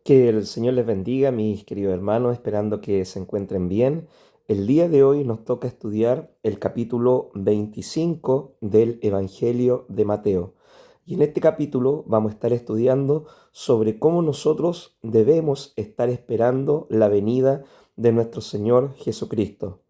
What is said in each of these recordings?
Que el Señor les bendiga, mis queridos hermanos, esperando que se encuentren bien. El día de hoy nos toca estudiar el capítulo 25 del Evangelio de Mateo. Y en este capítulo vamos a estar estudiando sobre cómo nosotros debemos estar esperando la venida de nuestro Señor Jesucristo.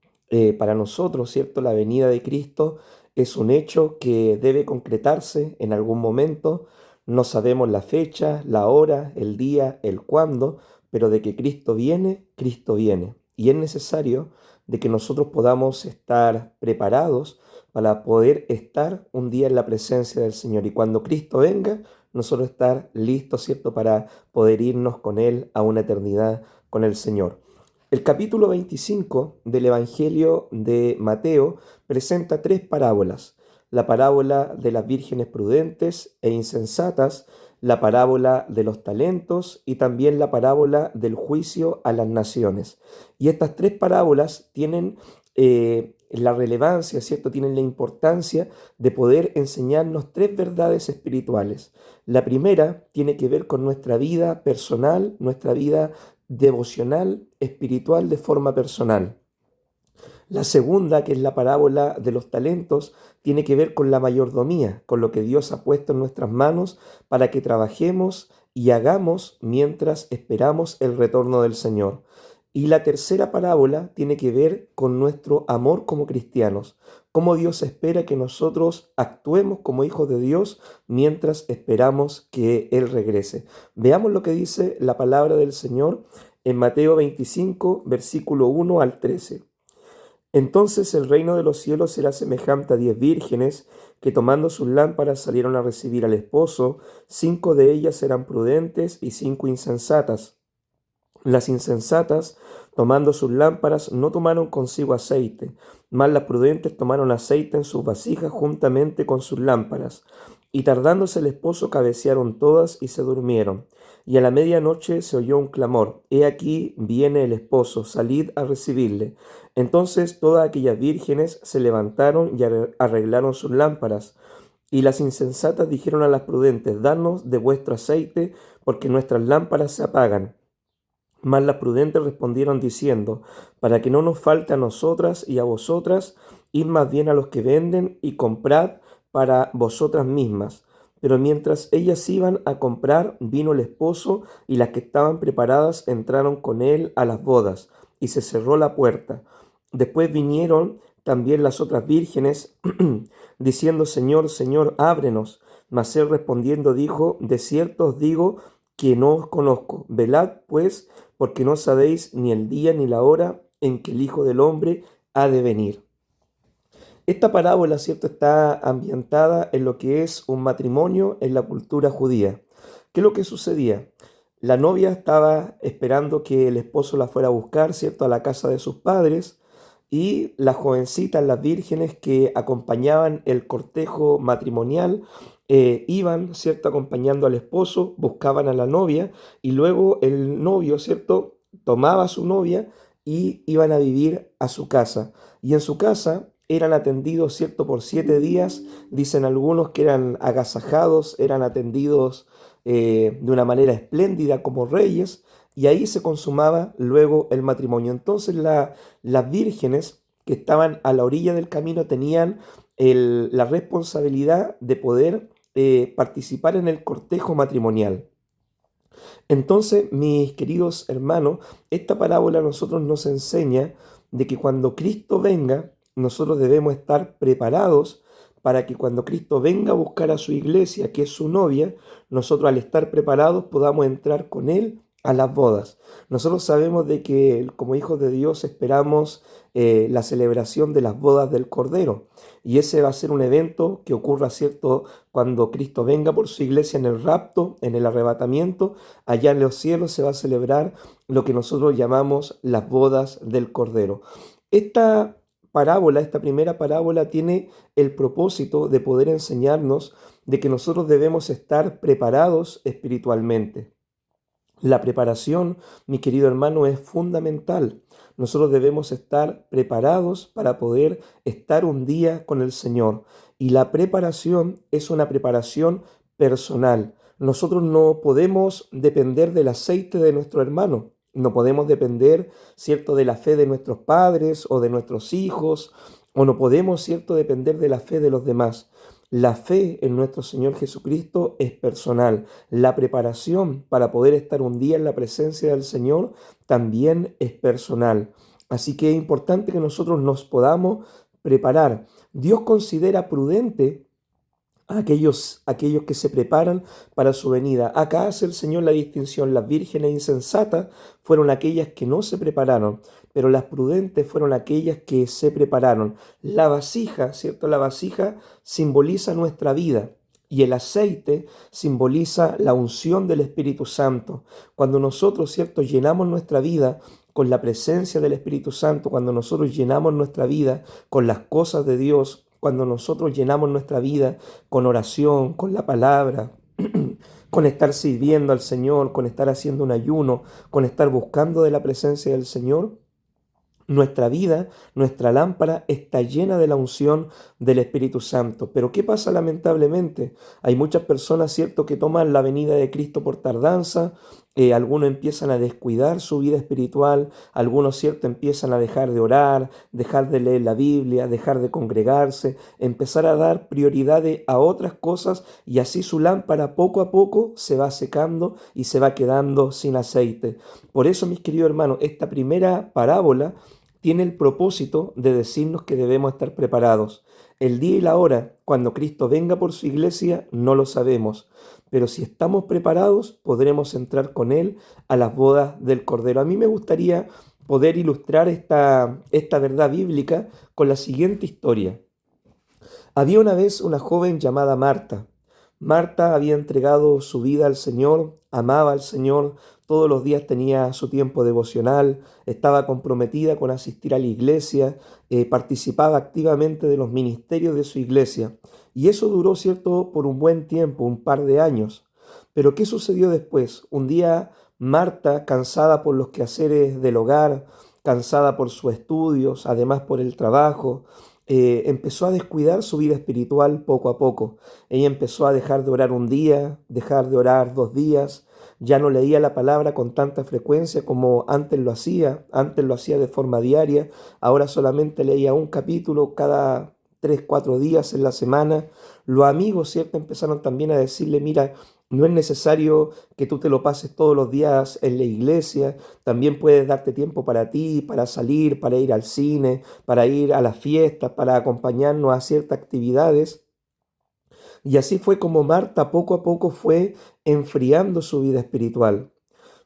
Para nosotros, ¿cierto? La venida de Cristo es un hecho que debe concretarse en algún momento. No sabemos la fecha, la hora, el día, el cuándo, pero de que Cristo viene, Cristo viene. Y es necesario de que nosotros podamos estar preparados para poder estar un día en la presencia del Señor. Y cuando Cristo venga, nosotros estar listos, ¿cierto?, para poder irnos con Él a una eternidad con el Señor. El capítulo 25 del Evangelio de Mateo presenta tres parábolas: la parábola de las vírgenes prudentes e insensatas, la parábola de los talentos y también la parábola del juicio a las naciones. Y estas tres parábolas tienen la relevancia, ¿cierto? Tienen la importancia de poder enseñarnos tres verdades espirituales. La primera tiene que ver con nuestra vida personal, nuestra vida devocional, espiritual de forma personal. La segunda, que es la parábola de los talentos, tiene que ver con la mayordomía, con lo que Dios ha puesto en nuestras manos para que trabajemos y hagamos mientras esperamos el retorno del Señor. Y la tercera parábola tiene que ver con nuestro amor como cristianos, cómo Dios espera que nosotros actuemos como hijos de Dios mientras esperamos que Él regrese. Veamos lo que dice la palabra del Señor en Mateo 25, versículo 1 al 13. Entonces el reino de los cielos será semejante a 10 vírgenes que tomando sus lámparas salieron a recibir al esposo. 5 de ellas eran prudentes y 5 insensatas. Las insensatas, tomando sus lámparas, no tomaron consigo aceite, mas las prudentes tomaron aceite en sus vasijas juntamente con sus lámparas. Y tardándose el esposo, cabecearon todas y se durmieron. Y a la medianoche se oyó un clamor: He aquí viene el esposo, salid a recibirle. Entonces todas aquellas vírgenes se levantaron y arreglaron sus lámparas. Y las insensatas dijeron a las prudentes: Danos de vuestro aceite, porque nuestras lámparas se apagan. Mas las prudentes respondieron diciendo: Para que no nos falte a nosotras y a vosotras, id más bien a los que venden y comprad para vosotras mismas. Pero mientras ellas iban a comprar, vino el esposo, y las que estaban preparadas entraron con él a las bodas, y se cerró la puerta. Después vinieron también las otras vírgenes, diciendo: Señor, Señor, ábrenos. Mas él respondiendo dijo: De cierto os digo que no os conozco. Velad pues, porque no sabéis ni el día ni la hora en que el Hijo del Hombre ha de venir. Esta parábola, ¿cierto?, está ambientada en lo que es un matrimonio en la cultura judía. ¿Qué es lo que sucedía? La novia estaba esperando que el esposo la fuera a buscar, ¿cierto?, a la casa de sus padres, y las jovencitas, las vírgenes que acompañaban el cortejo matrimonial, iban, ¿cierto?, acompañando al esposo, buscaban a la novia, y luego el novio, ¿cierto?, tomaba a su novia y iban a vivir a su casa. Y en su casa eran atendidos, ¿cierto?, por 7 días. Dicen algunos que eran agasajados, eran atendidos de una manera espléndida como reyes, y ahí se consumaba luego el matrimonio. Entonces las vírgenes que estaban a la orilla del camino tenían la responsabilidad de poder participar en el cortejo matrimonial. Entonces, mis queridos hermanos, esta parábola a nosotros nos enseña de que cuando Cristo venga, nosotros debemos estar preparados para que cuando Cristo venga a buscar a su iglesia, que es su novia, nosotros al estar preparados podamos entrar con Él a las bodas. Nosotros sabemos de que como hijos de Dios esperamos la celebración de las bodas del Cordero, y ese va a ser un evento que ocurra, ¿cierto?, cuando Cristo venga por su iglesia en el rapto, en el arrebatamiento. Allá en los cielos se va a celebrar lo que nosotros llamamos las bodas del Cordero. Esta parábola, esta primera parábola, tiene el propósito de poder enseñarnos de que nosotros debemos estar preparados espiritualmente. La preparación, mi querido hermano, es fundamental. Nosotros debemos estar preparados para poder estar un día con el Señor. Y la preparación es una preparación personal. Nosotros no podemos depender del aceite de nuestro hermano. No podemos depender, ¿cierto?, de la fe de nuestros padres o de nuestros hijos, o no podemos, ¿cierto?, depender de la fe de los demás. La fe en nuestro Señor Jesucristo es personal. La preparación para poder estar un día en la presencia del Señor también es personal. Así que es importante que nosotros nos podamos preparar. Dios considera prudente aquellos que se preparan para su venida. Acá hace el Señor la distinción. Las vírgenes insensatas fueron aquellas que no se prepararon, pero las prudentes fueron aquellas que se prepararon. La vasija, ¿cierto? La vasija simboliza nuestra vida. Y el aceite simboliza la unción del Espíritu Santo. Cuando nosotros, ¿cierto?, llenamos nuestra vida con la presencia del Espíritu Santo, cuando nosotros llenamos nuestra vida con las cosas de Dios, cuando nosotros llenamos nuestra vida con oración, con la palabra, con estar sirviendo al Señor, con estar haciendo un ayuno, con estar buscando de la presencia del Señor, nuestra vida, nuestra lámpara está llena de la unción del Espíritu Santo. Pero ¿qué pasa lamentablemente? Hay muchas personas, ¿cierto?, que toman la venida de Cristo por tardanza. Algunos empiezan a descuidar su vida espiritual. Algunos, ¿cierto?, empiezan a dejar de orar, dejar de leer la Biblia, dejar de congregarse, empezar a dar prioridades a otras cosas, y así su lámpara poco a poco se va secando y se va quedando sin aceite. Por eso, mis queridos hermanos, esta primera parábola tiene el propósito de decirnos que debemos estar preparados. El día y la hora, cuando Cristo venga por su iglesia, no lo sabemos, pero si estamos preparados, podremos entrar con Él a las bodas del Cordero. A mí me gustaría poder ilustrar esta verdad bíblica con la siguiente historia. Había una vez una joven llamada Marta. Marta había entregado su vida al Señor, amaba al Señor, todos los días tenía su tiempo devocional, estaba comprometida con asistir a la iglesia, participaba activamente de los ministerios de su iglesia. Y eso duró, cierto, por un buen tiempo, un par de años. Pero ¿qué sucedió después? Un día Marta, cansada por los quehaceres del hogar, cansada por sus estudios, además por el trabajo, empezó a descuidar su vida espiritual poco a poco. Ella empezó a dejar de orar un día, dejar de orar 2 días, ya no leía la palabra con tanta frecuencia como antes lo hacía de forma diaria, ahora solamente leía un capítulo cada 3, 4 días en la semana. Los amigos, ¿cierto?, empezaron también a decirle, mira, no es necesario que tú te lo pases todos los días en la iglesia, también puedes darte tiempo para ti, para salir, para ir al cine, para ir a las fiestas, para acompañarnos a ciertas actividades. Y así fue como Marta poco a poco fue enfriando su vida espiritual.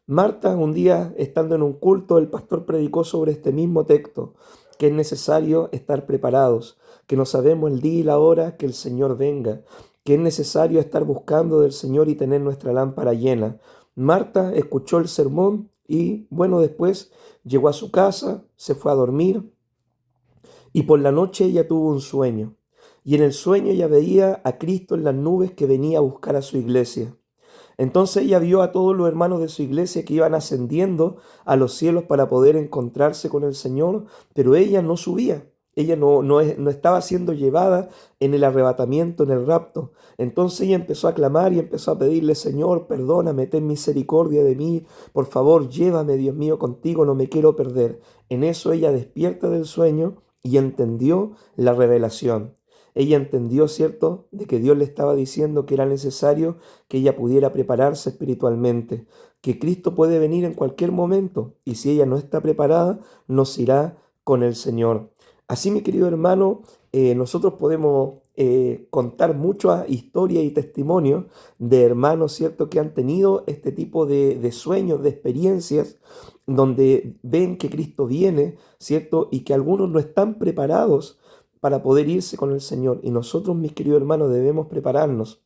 Marta, un día estando en un culto, el pastor predicó sobre este mismo texto, que es necesario estar preparados, que no sabemos el día y la hora que el Señor venga, que es necesario estar buscando del Señor y tener nuestra lámpara llena. Marta escuchó el sermón y, bueno, después llegó a su casa, se fue a dormir, y por la noche ella tuvo un sueño. Y en el sueño ella veía a Cristo en las nubes que venía a buscar a su iglesia. Entonces ella vio a todos los hermanos de su iglesia que iban ascendiendo a los cielos para poder encontrarse con el Señor, pero ella no subía. Ella no estaba siendo llevada en el arrebatamiento, en el rapto. Entonces ella empezó a clamar y empezó a pedirle, Señor, perdóname, ten misericordia de mí, por favor, llévame, Dios mío, contigo, no me quiero perder. En eso ella despierta del sueño y entendió la revelación. Ella entendió, ¿cierto?, de que Dios le estaba diciendo que era necesario que ella pudiera prepararse espiritualmente, que Cristo puede venir en cualquier momento y si ella no está preparada, nos irá con el Señor. Así, mi querido hermano, nosotros podemos contar muchas historias y testimonios de hermanos, ¿cierto?, que han tenido este tipo de sueños, de experiencias, donde ven que Cristo viene, ¿cierto?, y que algunos no están preparados para poder irse con el Señor. Y nosotros, mis queridos hermanos, debemos prepararnos.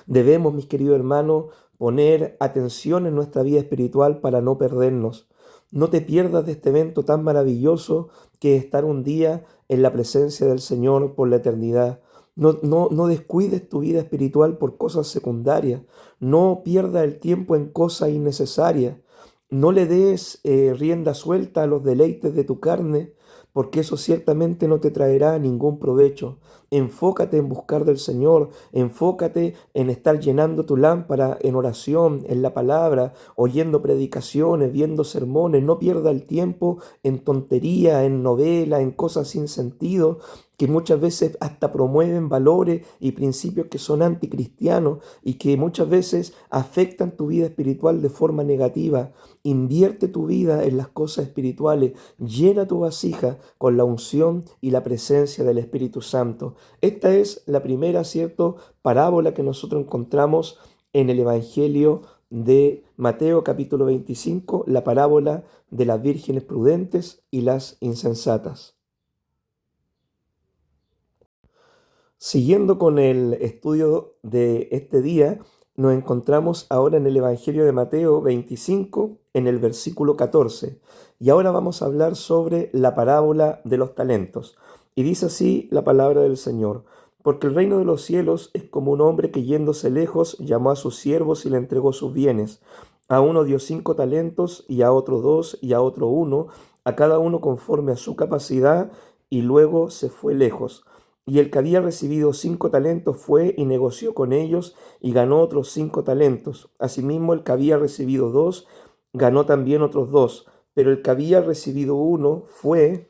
Debemos, mis queridos hermanos, poner atención en nuestra vida espiritual para no perdernos. No te pierdas de este evento tan maravilloso que es estar un día en la presencia del Señor por la eternidad. No descuides tu vida espiritual por cosas secundarias. No pierdas el tiempo en cosas innecesarias. No le des rienda suelta a los deleites de tu carne, porque eso ciertamente no te traerá ningún provecho. Enfócate en buscar del Señor, enfócate en estar llenando tu lámpara en oración, en la palabra, oyendo predicaciones, viendo sermones. No pierda el tiempo en tontería, en novela, en cosas sin sentido, que muchas veces hasta promueven valores y principios que son anticristianos y que muchas veces afectan tu vida espiritual de forma negativa. Invierte tu vida en las cosas espirituales, llena tu vasija con la unción y la presencia del Espíritu Santo. Esta es la primera, ¿cierto?, parábola que nosotros encontramos en el Evangelio de Mateo capítulo 25, la parábola de las vírgenes prudentes y las insensatas. Siguiendo con el estudio de este día, nos encontramos ahora en el Evangelio de Mateo 25, en el versículo 14. Y ahora vamos a hablar sobre la parábola de los talentos. Y dice así la palabra del Señor: porque el reino de los cielos es como un hombre que yéndose lejos llamó a sus siervos y le entregó sus bienes. A uno dio 5 talentos, y a otro 2, y a otro 1, a cada uno conforme a su capacidad, y luego se fue lejos. Y el que había recibido 5 talentos fue y negoció con ellos y ganó otros 5 talentos. Asimismo, el que había recibido 2 ganó también otros 2. Pero el que había recibido 1 fue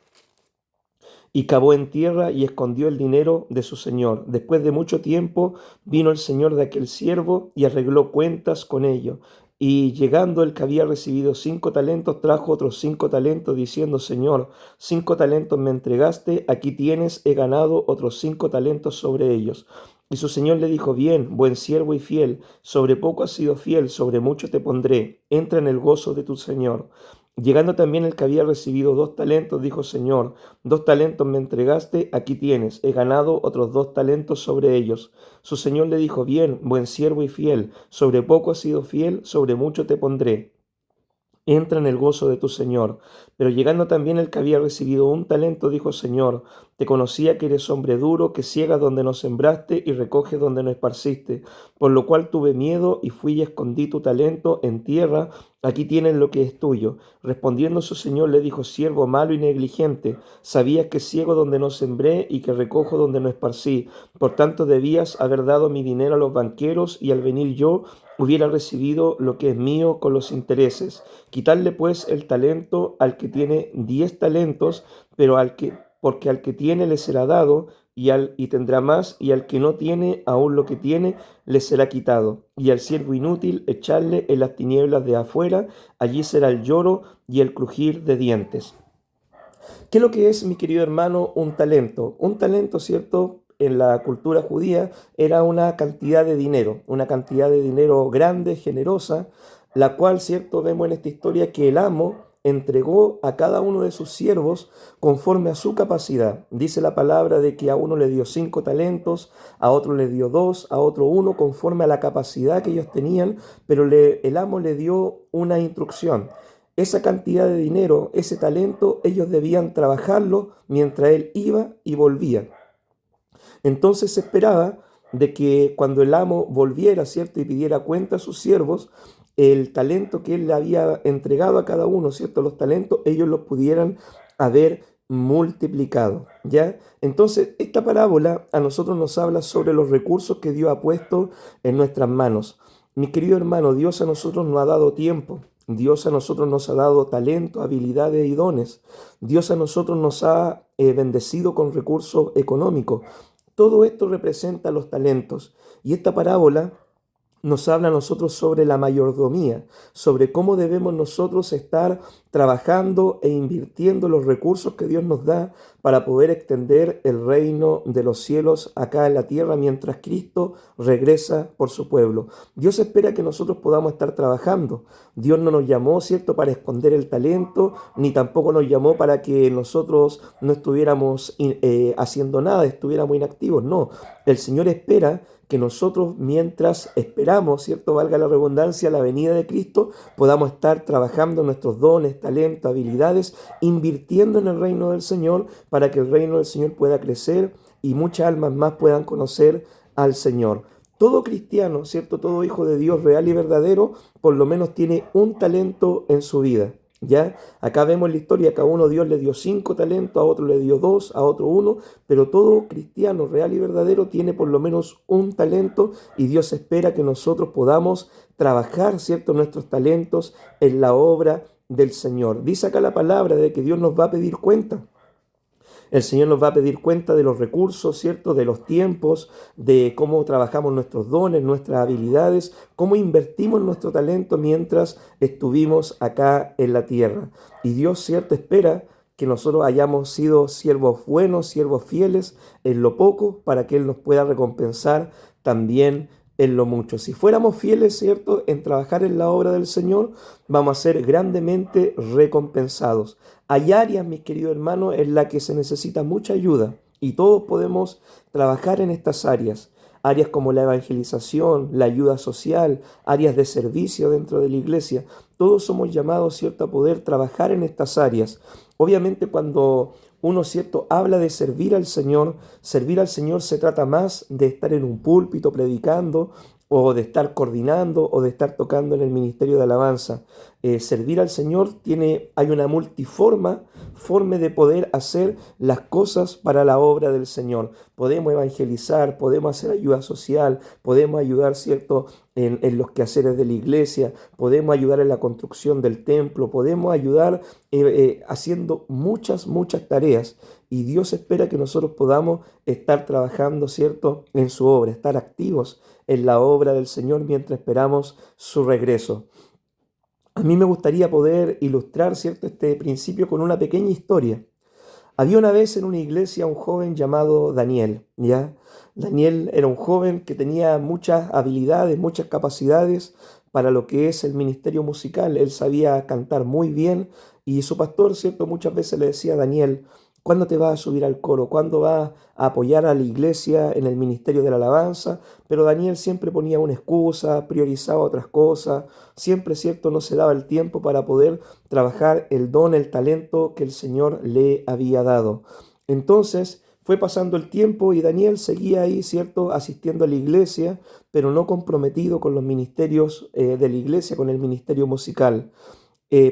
y cavó en tierra y escondió el dinero de su señor. Después de mucho tiempo vino el señor de aquel siervo y arregló cuentas con ellos. Y llegando el que había recibido 5 talentos, trajo otros 5 talentos, diciendo: Señor, 5 talentos me entregaste, aquí tienes, he ganado otros 5 talentos sobre ellos. Y su señor le dijo: Bien, buen siervo y fiel, sobre poco has sido fiel, sobre mucho te pondré, entra en el gozo de tu señor. Llegando también el que había recibido 2 talentos, dijo: Señor, 2 talentos me entregaste, aquí tienes, he ganado otros 2 talentos sobre ellos. Su señor le dijo: Bien, buen siervo y fiel, sobre poco has sido fiel, sobre mucho te pondré, entra en el gozo de tu señor. Pero llegando también el que había recibido 1 talento, dijo: Señor, te conocía que eres hombre duro, que ciegas donde no sembraste y recoges donde no esparciste, por lo cual tuve miedo y fui y escondí tu talento en tierra. Aquí tienes lo que es tuyo. Respondiendo su señor le dijo: Siervo malo y negligente, sabías que ciego donde no sembré y que recojo donde no esparcí. Por tanto debías haber dado mi dinero a los banqueros, y al venir yo hubiera recibido lo que es mío con los intereses. Quitarle pues el talento al que tiene 10 talentos, porque al que tiene le será dado, y tendrá más, y al que no tiene, aún lo que tiene le será quitado. Y al siervo inútil echarle en las tinieblas de afuera, allí será el lloro y el crujir de dientes. ¿Qué es lo que es, mi querido hermano, un talento? Un talento, ¿cierto?, en la cultura judía era una cantidad de dinero grande, generosa, la cual, ¿cierto?, vemos en esta historia que el amo entregó a cada uno de sus siervos conforme a su capacidad. Dice la palabra de que a uno le dio 5 talentos, a otro le dio 2, a otro 1, conforme a la capacidad que ellos tenían, pero el amo le dio una instrucción. Esa cantidad de dinero, ese talento, ellos debían trabajarlo mientras él iba y volvía. Entonces se esperaba de que cuando el amo volviera, ¿cierto?, y pidiera cuenta a sus siervos, el talento que él le había entregado a cada uno, ¿cierto?, los talentos, ellos los pudieran haber multiplicado, ¿ya? Entonces, esta parábola a nosotros nos habla sobre los recursos que Dios ha puesto en nuestras manos. Mi querido hermano, Dios a nosotros nos ha dado tiempo. Dios a nosotros nos ha dado talento, habilidades y dones. Dios a nosotros nos ha bendecido con recursos económicos. Todo esto representa los talentos. Y esta parábola nos habla a nosotros sobre la mayordomía, sobre cómo debemos nosotros estar trabajando e invirtiendo los recursos que Dios nos da para poder extender el reino de los cielos acá en la tierra mientras Cristo regresa por su pueblo. Dios espera que nosotros podamos estar trabajando. Dios no nos llamó, ¿cierto?, para esconder el talento, ni tampoco nos llamó para que nosotros no estuviéramos haciendo nada, estuviéramos inactivos. No, el Señor espera que nosotros, mientras esperamos, ¿cierto?, valga la redundancia, la venida de Cristo, podamos estar trabajando nuestros dones, talentos, habilidades, invirtiendo en el reino del Señor, para que el reino del Señor pueda crecer y muchas almas más puedan conocer al Señor. Todo cristiano, ¿cierto?, todo hijo de Dios real y verdadero, por lo menos tiene un talento en su vida. ¿Ya? Acá vemos la historia que a uno Dios le dio 5 talentos, a otro le dio 2, a otro 1, pero todo cristiano real y verdadero tiene por lo menos un talento y Dios espera que nosotros podamos trabajar, ¿cierto?, nuestros talentos en la obra del Señor. Dice acá la palabra de que Dios nos va a pedir cuenta. El Señor nos va a pedir cuenta de los recursos, ¿cierto? De los tiempos, de cómo trabajamos nuestros dones, nuestras habilidades, cómo invertimos nuestro talento mientras estuvimos acá en la tierra. Y Dios, ¿cierto? Espera que nosotros hayamos sido siervos buenos, siervos fieles en lo poco, para que Él nos pueda recompensar también en lo mucho. Si fuéramos fieles, ¿cierto?, en trabajar en la obra del Señor, vamos a ser grandemente recompensados. Hay áreas, mis queridos hermanos, en las que se necesita mucha ayuda y todos podemos trabajar en estas áreas. Áreas como la evangelización, la ayuda social, áreas de servicio dentro de la iglesia. Todos somos llamados, ¿cierto?, a poder trabajar en estas áreas. Obviamente cuando uno, ¿cierto?, habla de servir al Señor se trata más de estar en un púlpito predicando o de estar coordinando o de estar tocando en el ministerio de alabanza. Servir al Señor hay una forma de poder hacer las cosas para la obra del Señor. Podemos evangelizar, podemos hacer ayuda social, podemos ayudar, ¿cierto?, en los quehaceres de la iglesia, podemos ayudar en la construcción del templo, podemos ayudar haciendo muchas tareas. Y Dios espera que nosotros podamos estar trabajando, ¿cierto?, en su obra, estar activos en la obra del Señor mientras esperamos su regreso. A mí me gustaría poder ilustrar, ¿cierto?, este principio con una pequeña historia. Había una vez en una iglesia un joven llamado Daniel, ¿ya? Daniel era un joven que tenía muchas habilidades, muchas capacidades para lo que es el ministerio musical. Él sabía cantar muy bien y su pastor, ¿cierto?, muchas veces le decía a Daniel: ¿cuándo te vas a subir al coro? ¿Cuándo vas a apoyar a la iglesia en el ministerio de la alabanza? Pero Daniel siempre ponía una excusa, priorizaba otras cosas, siempre, ¿cierto?, no se daba el tiempo para poder trabajar el don, el talento que el Señor le había dado. Entonces fue pasando el tiempo y Daniel seguía ahí, ¿cierto?, asistiendo a la iglesia, pero no comprometido con los ministerios de la iglesia, con el ministerio musical.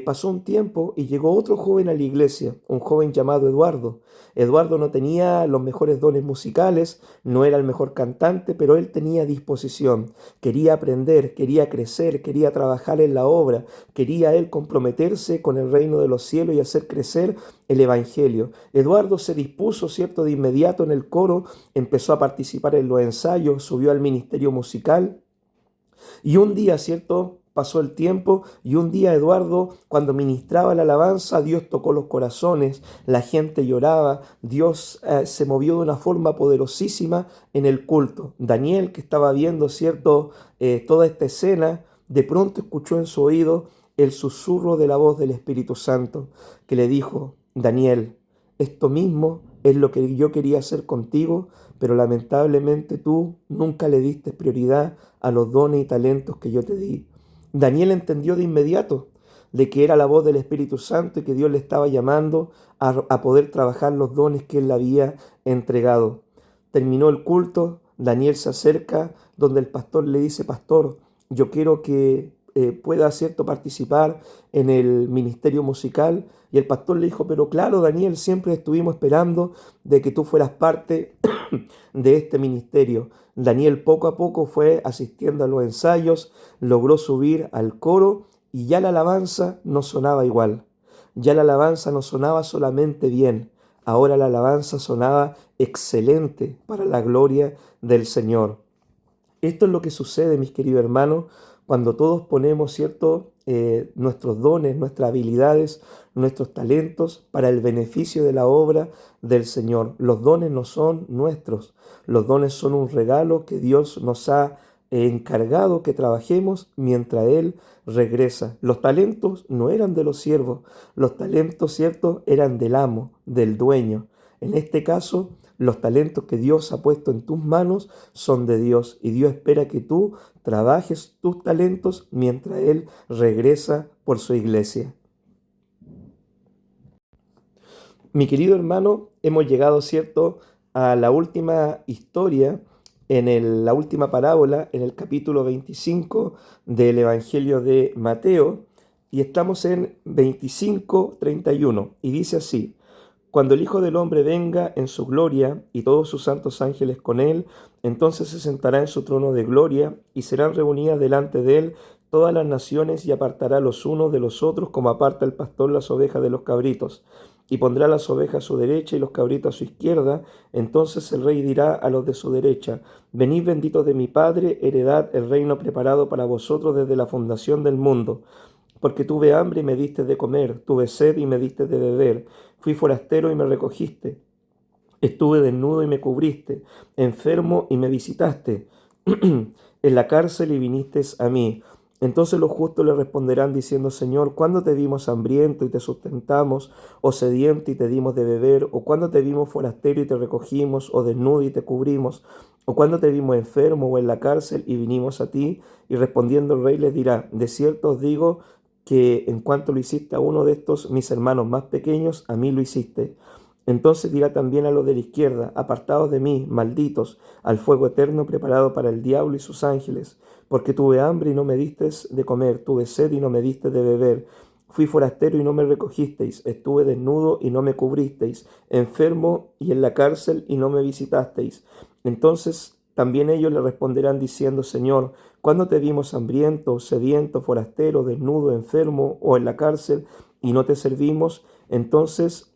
Pasó un tiempo y llegó otro joven a la iglesia, un joven llamado Eduardo. Eduardo no tenía los mejores dones musicales, no era el mejor cantante, pero él tenía disposición, quería aprender, quería crecer, quería trabajar en la obra, quería él comprometerse con el reino de los cielos y hacer crecer el evangelio. Eduardo se dispuso, ¿cierto?, de inmediato en el coro, empezó a participar en los ensayos, subió al ministerio musical. Y un día, ¿cierto? Pasó el tiempo y un día Eduardo, cuando ministraba la alabanza, Dios tocó los corazones, la gente lloraba, Dios se movió de una forma poderosísima en el culto. Daniel, que estaba viendo, ¿cierto?, toda esta escena, de pronto escuchó en su oído el susurro de la voz del Espíritu Santo, que le dijo: Daniel, esto mismo es lo que yo quería hacer contigo, pero lamentablemente tú nunca le diste prioridad a los dones y talentos que yo te di. Daniel entendió de inmediato de que era la voz del Espíritu Santo y que Dios le estaba llamando a poder trabajar los dones que él le había entregado. Terminó el culto, Daniel se acerca donde el pastor le dice: pastor, yo quiero que pueda, ¿cierto?, participar en el ministerio musical. Y el pastor le dijo: pero claro, Daniel, siempre estuvimos esperando de que tú fueras parte de este ministerio. Daniel poco a poco fue asistiendo a los ensayos, logró subir al coro y ya la alabanza no sonaba igual. Ya la alabanza no sonaba solamente bien, ahora la alabanza sonaba excelente para la gloria del Señor. Esto es lo que sucede, mis queridos hermanos, cuando todos ponemos, ¿cierto?, nuestros dones, nuestras habilidades, nuestros talentos para el beneficio de la obra del Señor. Los dones no son nuestros, los dones son un regalo que Dios nos ha encargado que trabajemos mientras Él regresa. Los talentos no eran de los siervos, los talentos, ¿cierto?, eran del amo, del dueño. En este caso, los talentos que Dios ha puesto en tus manos son de Dios y Dios espera que tú trabajes tus talentos mientras Él regresa por su iglesia. Mi querido hermano, hemos llegado, ¿cierto?, a la última historia, la última parábola, en el capítulo 25 del Evangelio de Mateo. y estamos en 25:31 y dice así: Cuando el Hijo del Hombre venga en su gloria y todos sus santos ángeles con él, entonces se sentará en su trono de gloria y serán reunidas delante de él todas las naciones y apartará los unos de los otros como aparta el pastor las ovejas de los cabritos. Y pondrá las ovejas a su derecha y los cabritos a su izquierda. Entonces el rey dirá a los de su derecha: Venid benditos de mi Padre, heredad el reino preparado para vosotros desde la fundación del mundo. Porque tuve hambre y me diste de comer, tuve sed y me diste de beber, fui forastero y me recogiste, estuve desnudo y me cubriste, enfermo y me visitaste, en la cárcel y viniste a mí. Entonces los justos le responderán diciendo: Señor, ¿cuándo te vimos hambriento y te sustentamos, o sediento y te dimos de beber? ¿O cuándo te vimos forastero y te recogimos, o desnudo y te cubrimos? ¿O cuándo te vimos enfermo o en la cárcel y vinimos a ti? Y respondiendo el rey les dirá: De cierto os digo que en cuanto lo hiciste a uno de estos mis hermanos más pequeños, a mí lo hiciste. Entonces dirá también a los de la izquierda: Apartados de mí, malditos, al fuego eterno preparado para el diablo y sus ángeles, porque tuve hambre y no me distes de comer, tuve sed y no me diste de beber, fui forastero y no me recogisteis, estuve desnudo y no me cubristeis, enfermo y en la cárcel y no me visitasteis. Entonces también ellos le responderán diciendo: Señor, ¿cuándo te vimos hambriento, sediento, forastero, desnudo, enfermo o en la cárcel y no te servimos? Entonces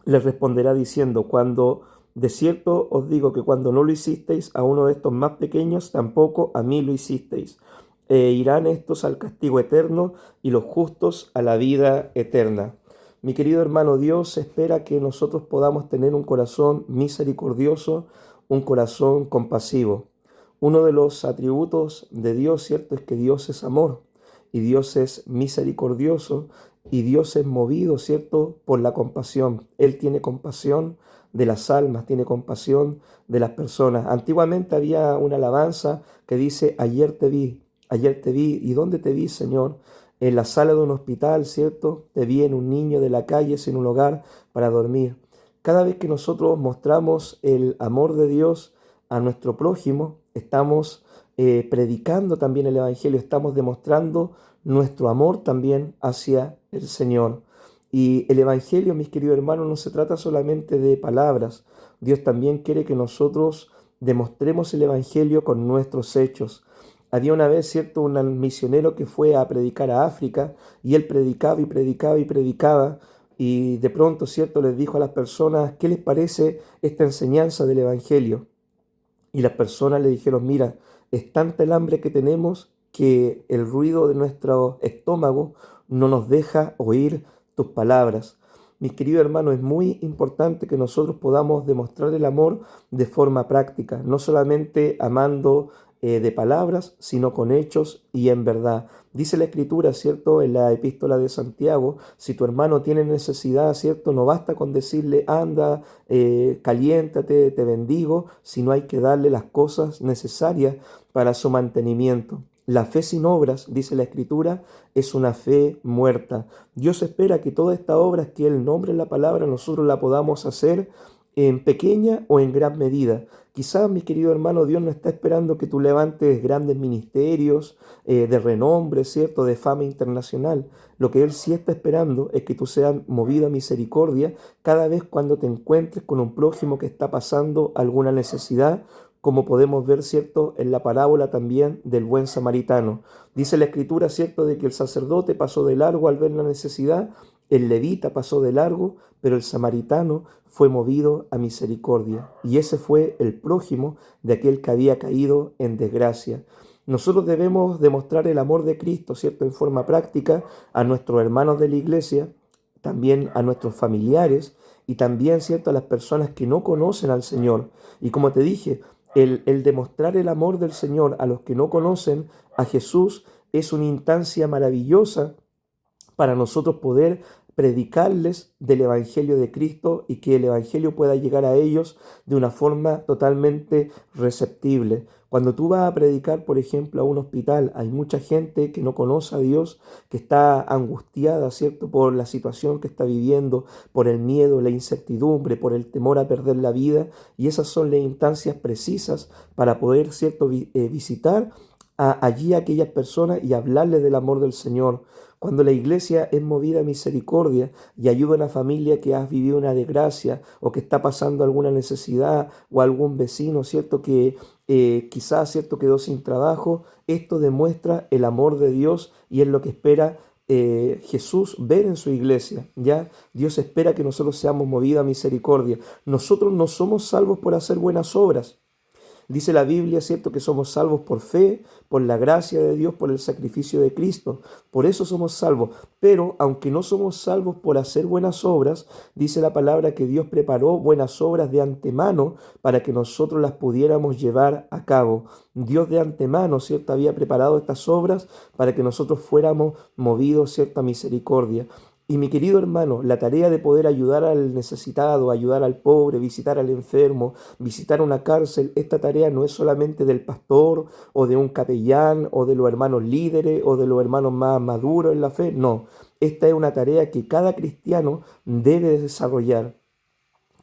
les responderá diciendo: Cuando de cierto os digo que cuando no lo hicisteis a uno de estos más pequeños, tampoco a mí lo hicisteis. Irán estos al castigo eterno y los justos a la vida eterna. Mi querido hermano, Dios espera que nosotros podamos tener un corazón misericordioso, un corazón compasivo. Uno de los atributos de Dios, ¿cierto?, es que Dios es amor y Dios es misericordioso y Dios es movido, ¿cierto?, por la compasión. Él tiene compasión de las almas, tiene compasión de las personas. Antiguamente había una alabanza que dice: ayer te vi, ¿y dónde te vi, Señor? En la sala de un hospital, ¿cierto? Te vi en un niño de la calle sin un hogar para dormir. Cada vez que nosotros mostramos el amor de Dios a nuestro prójimo, estamos predicando también el Evangelio, estamos demostrando nuestro amor también hacia el Señor. Y el Evangelio, mis queridos hermanos, no se trata solamente de palabras. Dios también quiere que nosotros demostremos el Evangelio con nuestros hechos. Había una vez, ¿cierto?, un misionero que fue a predicar a África y él predicaba y predicaba y predicaba y de pronto, ¿cierto?, les dijo a las personas: ¿qué les parece esta enseñanza del Evangelio? Y las personas le dijeron: mira, es tanta el hambre que tenemos que el ruido de nuestro estómago no nos deja oír tus palabras. Mis queridos hermanos, es muy importante que nosotros podamos demostrar el amor de forma práctica, no solamente amando de palabras, sino con hechos y en verdad. Dice la Escritura, ¿cierto?, en la epístola de Santiago: si tu hermano tiene necesidad, ¿cierto?, no basta con decirle: anda, caliéntate, te bendigo, sino hay que darle las cosas necesarias para su mantenimiento. La fe sin obras, dice la Escritura, es una fe muerta. Dios espera que todas estas obras que Él nombra en la palabra, nosotros la podamos hacer en pequeña o en gran medida. Quizás, mi querido hermano, Dios no está esperando que tú levantes grandes ministerios de renombre, ¿cierto?, de fama internacional. Lo que Él sí está esperando es que tú seas movido a misericordia cada vez cuando te encuentres con un prójimo que está pasando alguna necesidad, como podemos ver, ¿cierto?, en la parábola también del buen samaritano. Dice la Escritura, ¿cierto?, de que el sacerdote pasó de largo al ver la necesidad, el levita pasó de largo, pero el samaritano fue movido a misericordia. Y ese fue el prójimo de aquel que había caído en desgracia. Nosotros debemos demostrar el amor de Cristo, ¿cierto?, en forma práctica a nuestros hermanos de la iglesia, también a nuestros familiares y también, ¿cierto?, a las personas que no conocen al Señor. Y como te dije, el demostrar el amor del Señor a los que no conocen a Jesús es una instancia maravillosa para nosotros poder predicarles del Evangelio de Cristo y que el Evangelio pueda llegar a ellos de una forma totalmente receptible. Cuando tú vas a predicar, por ejemplo, a un hospital, hay mucha gente que no conoce a Dios, que está angustiada, ¿cierto?, por la situación que está viviendo, por el miedo, la incertidumbre, por el temor a perder la vida, y esas son las instancias precisas para poder, ¿cierto?, visitar allí a aquellas personas y hablarles del amor del Señor. Cuando la iglesia es movida a misericordia y ayuda a una familia que ha vivido una desgracia o que está pasando alguna necesidad o algún vecino, ¿cierto? Que quizás, ¿cierto? Quedó sin trabajo, esto demuestra el amor de Dios y es lo que espera Jesús ver en su iglesia, ¿ya? Dios espera que nosotros seamos movidos a misericordia. Nosotros no somos salvos por hacer buenas obras. Dice la Biblia, ¿cierto?, que somos salvos por fe, por la gracia de Dios, por el sacrificio de Cristo. Por eso somos salvos. Pero aunque no somos salvos por hacer buenas obras, dice la palabra que Dios preparó buenas obras de antemano para que nosotros las pudiéramos llevar a cabo. Dios de antemano, ¿cierto?, había preparado estas obras para que nosotros fuéramos movidos, ¿cierto?, a misericordia. Y mi querido hermano, la tarea de poder ayudar al necesitado, ayudar al pobre, visitar al enfermo, visitar una cárcel, esta tarea no es solamente del pastor o de un capellán o de los hermanos líderes o de los hermanos más maduros en la fe, no. Esta es una tarea que cada cristiano debe desarrollar,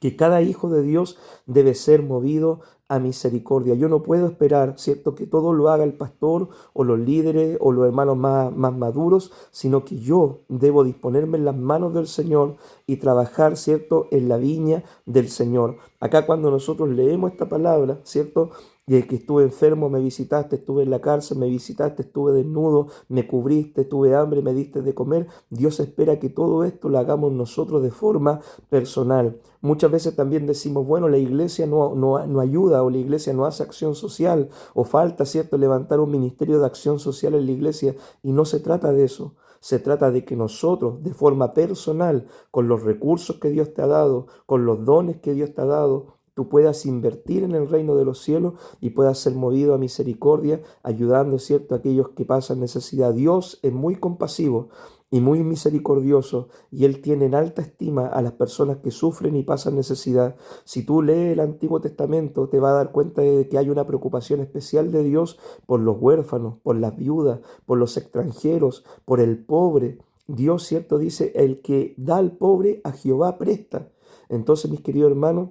que cada hijo de Dios debe ser movido a misericordia. Yo no puedo esperar, ¿cierto?, que todo lo haga el pastor o los líderes o los hermanos más maduros, sino que yo debo disponerme en las manos del Señor y trabajar, ¿cierto?, en la viña del Señor. Acá cuando nosotros leemos esta palabra, ¿cierto?, de que estuve enfermo, me visitaste, estuve en la cárcel, me visitaste, estuve desnudo, me cubriste, tuve hambre, me diste de comer. Dios espera que todo esto lo hagamos nosotros de forma personal. Muchas veces también decimos, bueno, la iglesia no ayuda o la iglesia no hace acción social o falta, ¿cierto?, levantar un ministerio de acción social en la iglesia y no se trata de eso. Se trata de que nosotros, de forma personal, con los recursos que Dios te ha dado, con los dones que Dios te ha dado, tú puedas invertir en el reino de los cielos y puedas ser movido a misericordia, ayudando, ¿cierto?, a aquellos que pasan necesidad. Dios es muy compasivo y muy misericordioso y Él tiene en alta estima a las personas que sufren y pasan necesidad. Si tú lees el Antiguo Testamento, te vas a dar cuenta de que hay una preocupación especial de Dios por los huérfanos, por las viudas, por los extranjeros, por el pobre. Dios, ¿cierto?, dice, el que da al pobre a Jehová presta. Entonces, mis queridos hermanos,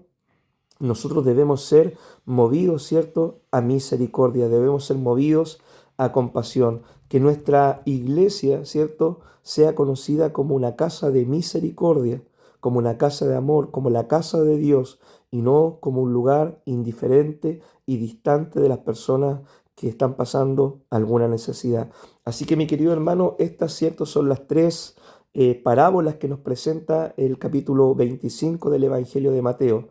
nosotros debemos ser movidos, ¿cierto?, a misericordia, debemos ser movidos a compasión, que nuestra iglesia, ¿cierto?, sea conocida como una casa de misericordia, como una casa de amor, como la casa de Dios, y no como un lugar indiferente y distante de las personas que están pasando alguna necesidad. Así que, mi querido hermano, estas, ¿cierto?, son las tres parábolas que nos presenta el capítulo 25 del Evangelio de Mateo.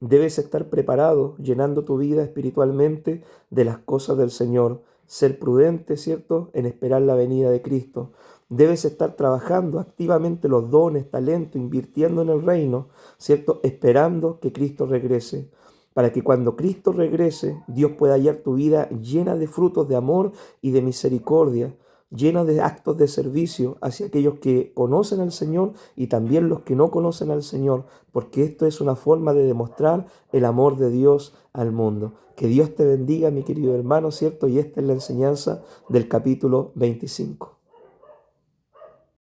Debes estar preparado, llenando tu vida espiritualmente de las cosas del Señor. Ser prudente, ¿cierto?, en esperar la venida de Cristo. Debes estar trabajando activamente los dones, talento, invirtiendo en el reino, ¿cierto?, esperando que Cristo regrese. Para que cuando Cristo regrese, Dios pueda hallar tu vida llena de frutos de amor y de misericordia, llena de actos de servicio hacia aquellos que conocen al Señor y también los que no conocen al Señor, porque esto es una forma de demostrar el amor de Dios al mundo. Que Dios te bendiga, mi querido hermano, ¿cierto? Y esta es la enseñanza del capítulo 25.